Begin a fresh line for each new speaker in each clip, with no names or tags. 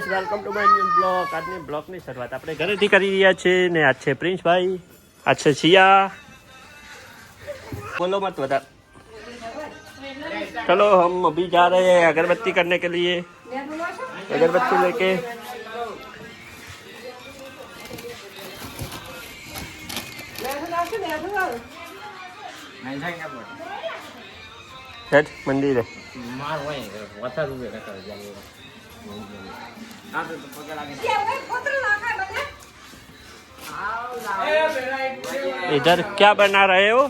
Welcome to my new blog. આજની બ્લોગની શરૂઆત આપણે ઘરેથી કરી રહ્યા છીએ ને આજ છે પ્રિન્સભાઈ, આજ છે સિયા. बोलो मत बता. चलो हम अभी जा रहे हैं अगरबत्ती करने के लिए. अगरबत्ती लेके मंदिर है. इधर क्या बना रहे हो?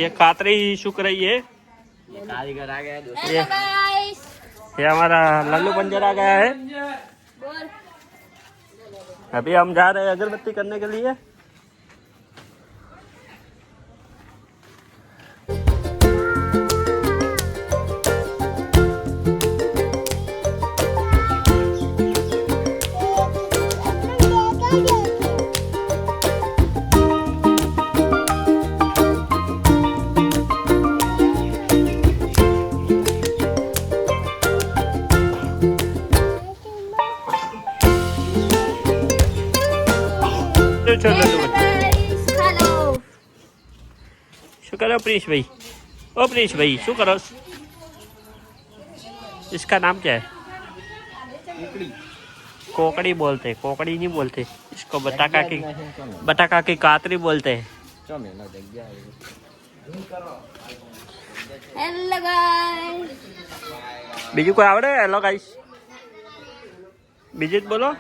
ये कातरी सूख रही है.
कारीगर आ गया
ये हमारा लल्लू पंजर आ गया है. अभी हम जा रहे हैं अगरबत्ती करने के लिए. શું કરો प्रिंस भाई? ओ प्रिंस भाई શું કરો? इसका नाम क्या है? कोकड़ी बोलते हैं. कोकड़ी नहीं बोलते इसको. बटाका की कातरी बोलते हैं.
Hello guys.
બીજું કોઈ આવડે? હેલો ગાઈસ બીજું જ બોલો.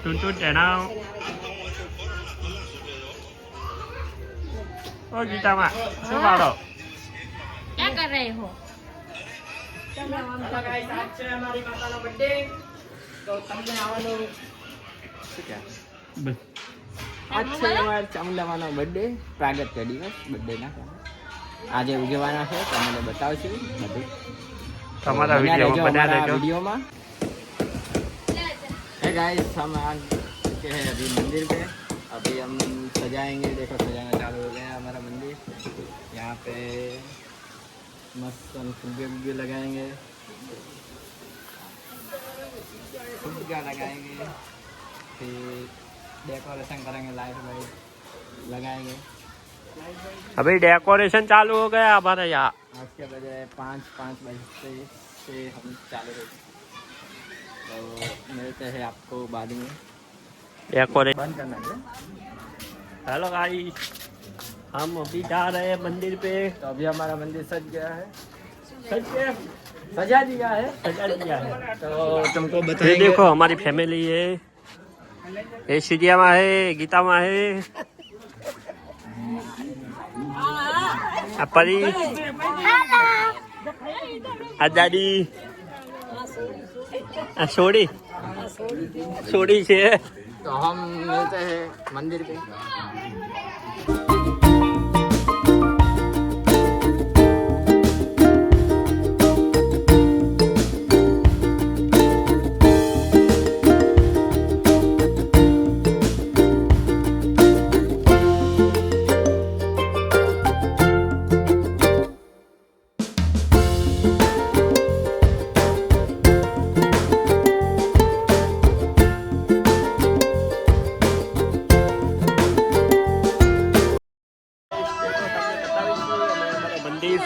टून टेना ओ गीता माँ શું પાડો?
क्या कर रहे हो?
हमारी माता नो बर्थडे तो તમને આવવાનું શું કે આજ છે અમારા ચામુંડામાનો બર્થડે, પ્રાગટ્ય દિવસ, બર્થડે ના આજે ઉજવવાના છે. તમને બતાવશું બધું
તમારા વિડીયોમાં.
है गाइस, हम आ चुके हैं अभी मंदिर पे. अभी हम सजाएंगे. देखो सजाना चालू हो गया हमारा मंदिर. यहाँ पे मस्त हम फुग्गे लगाएंगे. फुग्गा लगाएंगे, फिर डेकोरेशन करेंगे, लाइट वाइट लगाएंगे.
अभी डेकोरेशन चालू हो गया हमारे यहाँ.
आज के बजे 5 बजे से हम चालू हो. तो मिलते हैं आपको बाद में.
डेकोरेशन
बंद करना है.
हेलो गाइस, हम अभी जा रहे हैं मंदिर पे.
तो अभी हमारा मंदिर सज गया है.
सजा दिया है.
तो तुमको
ये
बताएंगे.
देखो हमारी फैमिली है. ये सिडिया माँ है, गीता माँ है, अपरी, आजादी, सोड़ी છે.
तो हम मिलते हैं मंदिर पे.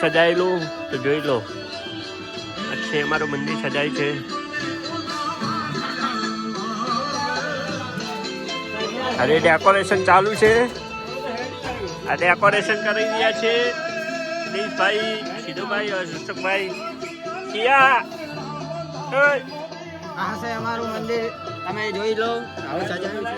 સજાયેલું તો જોઈ લો. છે અમારું મંદિર સજાય છે. અરે ડેકોરેશન ચાલુ છે. આ ડેકોરેશન કરી રહ્યા છે દિનેશભાઈ, સિદ્ધુભાઈ और સુશકભાઈ. કિયા
આ છે અમારું મંદિર, તમે જોઈ લો. હવે સજાયું છે.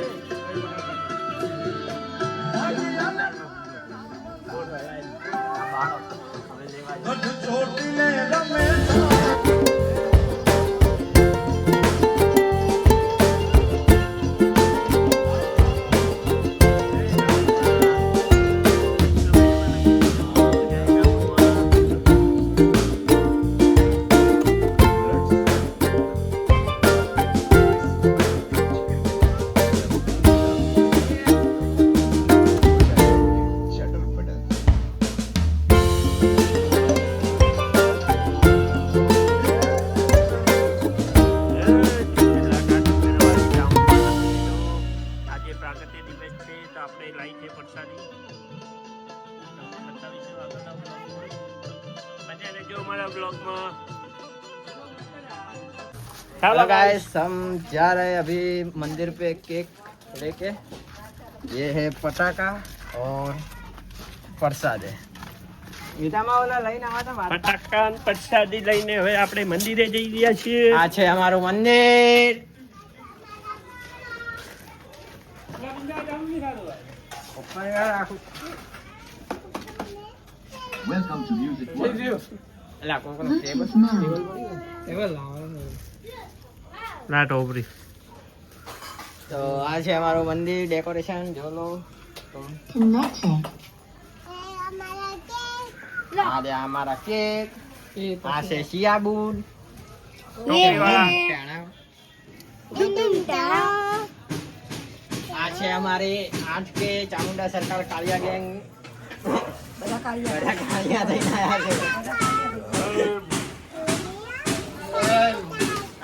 हमारा ब्लॉग में
हेलो गाइस, हम जा रहे हैं अभी मंदिर पे केक लेके। ये है पटाखा और प्रसाद है। મીઠામાં ઓલા લઈને આવ્યા હતા મારા.
ફટાકા અને પ્રસાદી લઈને હવે આપણે મંદિરે જઈ રહ્યા છીએ.
આ છે અમારું મંદિર. એલા કોકનો ટેબલ લાવવાનો.
ના ટોપરી.
તો આ છે અમારું મંદિર ડેકોરેશન જો લો. આ છે અમારા કેક. આ છે સિયાબુન. આ છે અમારે 8 કે ચામુંડા સરકાર કાળિયા ગેંગ. બધા કાળિયા થઈને આવ્યા છે.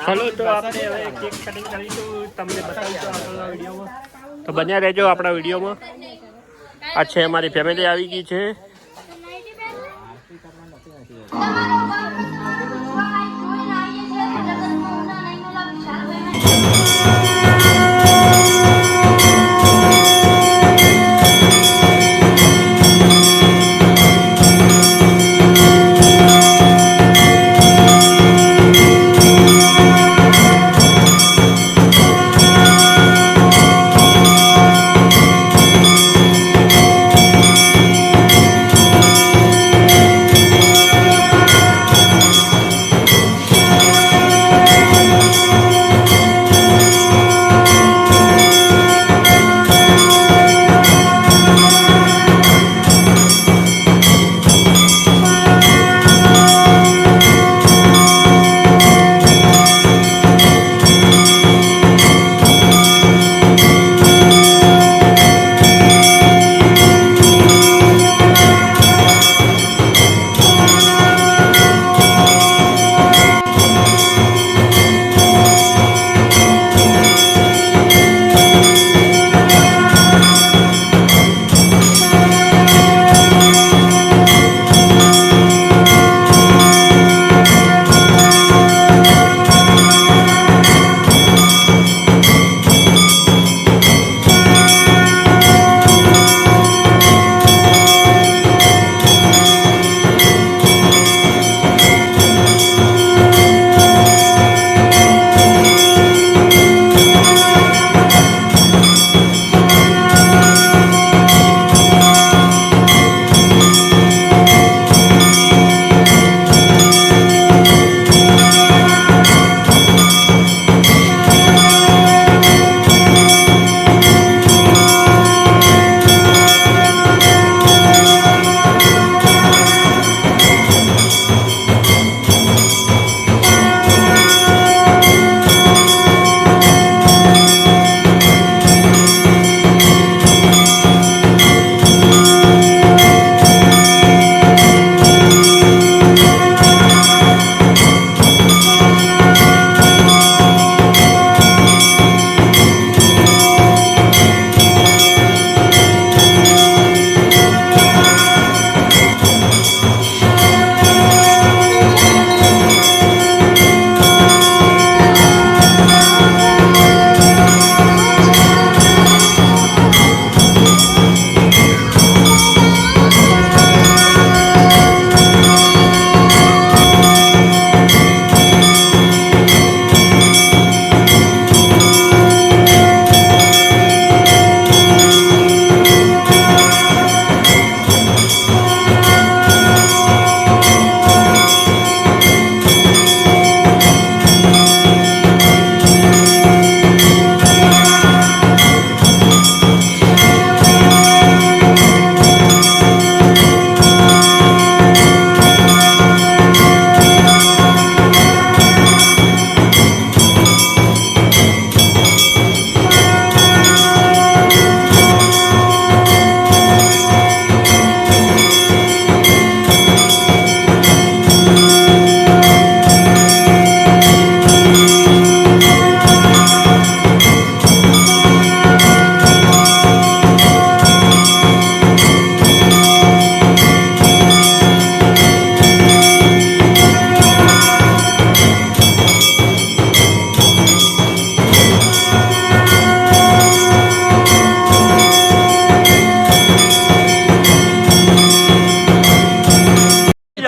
ચલો તો આપણે હવે કેક કટિંગ કરીશું, તમને બતાવીશું આગળના વિડીયોમાં. તો બન્યા રહેજો આપણા વિડીયોમાં. આ છે અમારી ફેમિલી આવી ગઈ છે.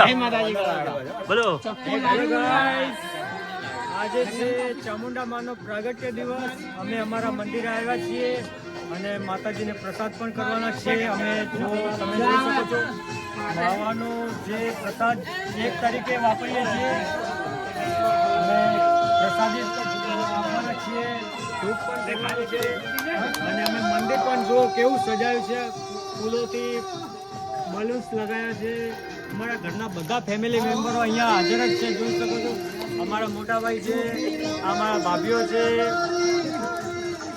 બોલો
જય માતાજી કરો.
બોલો
હેલો ગાઈસ, આજે છે ચામુંડા માનો પ્રાગટ્ય દિવસ. અમે અમારા મંદિરે આવ્યા છીએ અને માતાજીને પ્રસાદ પણ કરવાના છે. અમે જો તમે જોઈ શકો છો માવાનો જે પ્રસાદ એક તરીકે વાપરીએ છીએ અને પ્રસાદી આપવાના છીએ. ધૂપ પણ દેખાડે છે અને અમે મંદિર પણ જો કેવું સજાયું છે, ફૂલોથી બલૂન્સ લગાવ્યા છે. અમારા ઘરના બધા ફેમિલી મેમ્બરો અહીંયા હાજર જ છે, જોઈ શકો છો. અમારા મોટા ભાઈ છે, આ અમારા ભાભીઓ છે,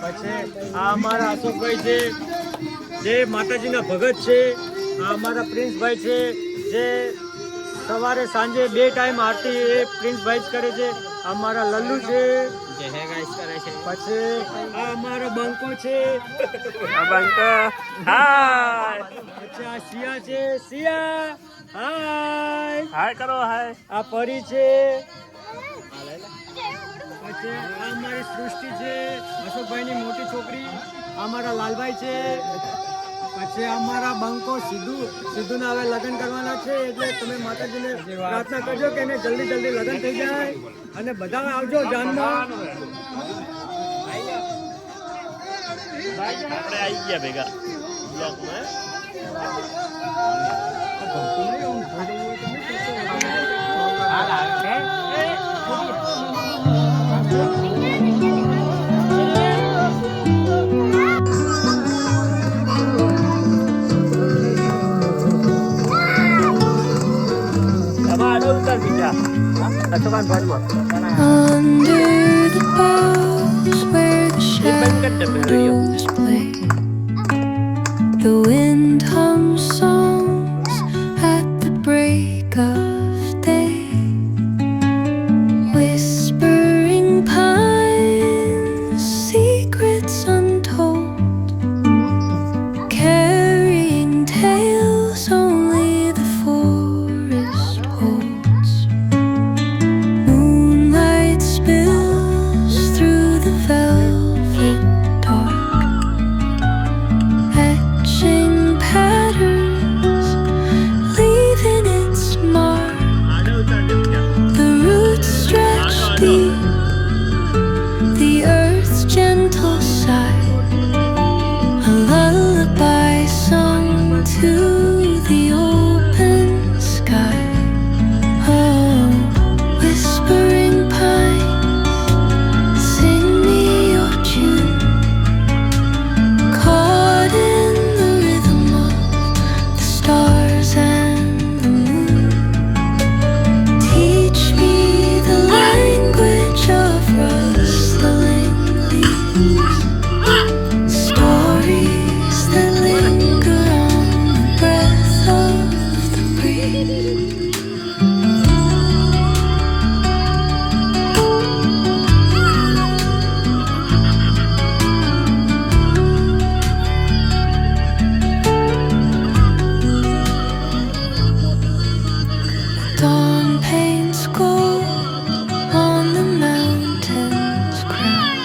પછી આ અમારા અશોકભાઈ છે જે માતાજીના ભગત છે. આ અમારા પ્રિન્સભાઈ છે જે સવારે સાંજે 2 ટાઈમ આરતી એ પ્રિન્સભાઈ જ કરે છે. અમારા લલ્લુ છે,
જય હે ગાઈસ કરે છે.
પછી આ અમારો બંકો છે,
હાય
પછી આ સિયા છે, સિયા હાય.
હાય કરો હાય.
આ પરી છે, પછી આ અમારી સૃષ્ટિ છે, અશોકભાઈની મોટી છોકરી. આ અમારા લાલભાઈ છે, પછી અમારા બંકો સિદ્ધુના હવે લગ્ન કરવાના છે. એટલે તમે માતાજીને પ્રાર્થના કરજો કે એને જલ્દી લગ્ન થઈ જાય અને બધા આવજો જાનમાં.
આપણે આવી ગયા ભેગા ઉતર બીજા અશોકાન ભાગમાં
Under the boughs where the shadows play, the wind hums songs at the break of day. Whispering pines, secrets untold, carrying tales only the forest holds. Moonlight spills through the velvet dark, etching patterns, leaving its mark. The roots stretch deep, the earth's gentle sigh, a lullaby sung to the open sky. Oh, whispering pines, sing me your tune, caught in the rhythm of the stars and the moon. Teach me the language of rustling leaves, stories that linger on the breath of the breeze. Dawn paints gold on the mountain's crown,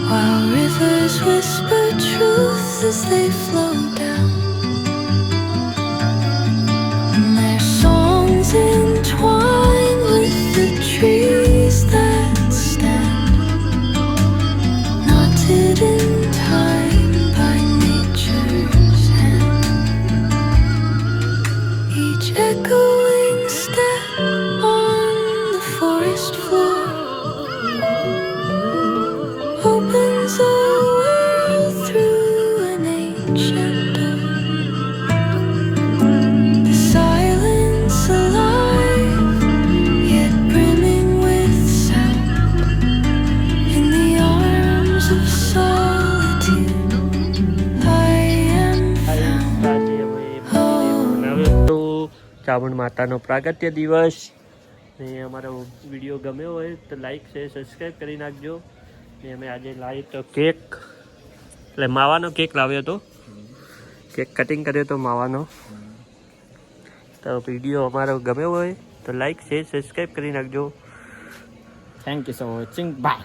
while rivers whisper truth as they flow down. And their songs entwine with the trees that stand, knotted in time by nature's hand. Each echoing step on the forest floor opens a world through an ancient door. The silence alive, yet brimming with sound. In the arms of solitude, I am found.
તો ચામુંડ માતાનો પ્રાગટ્ય દિવસ ને અમારો video ગમ્યો હોય તો like share subscribe કરી નાખજો. ને અમે આજે લાવી તો કેક, એટલે માવાનો કેક લાવ્યો હતો, કેક કટિંગ કર્યો હતો માવાનો. તો વિડીયો અમારો ગમ્યો હોય તો લાઈક શેર સબસ્ક્રાઈબ કરી નાખજો.
Thank you for watching. By.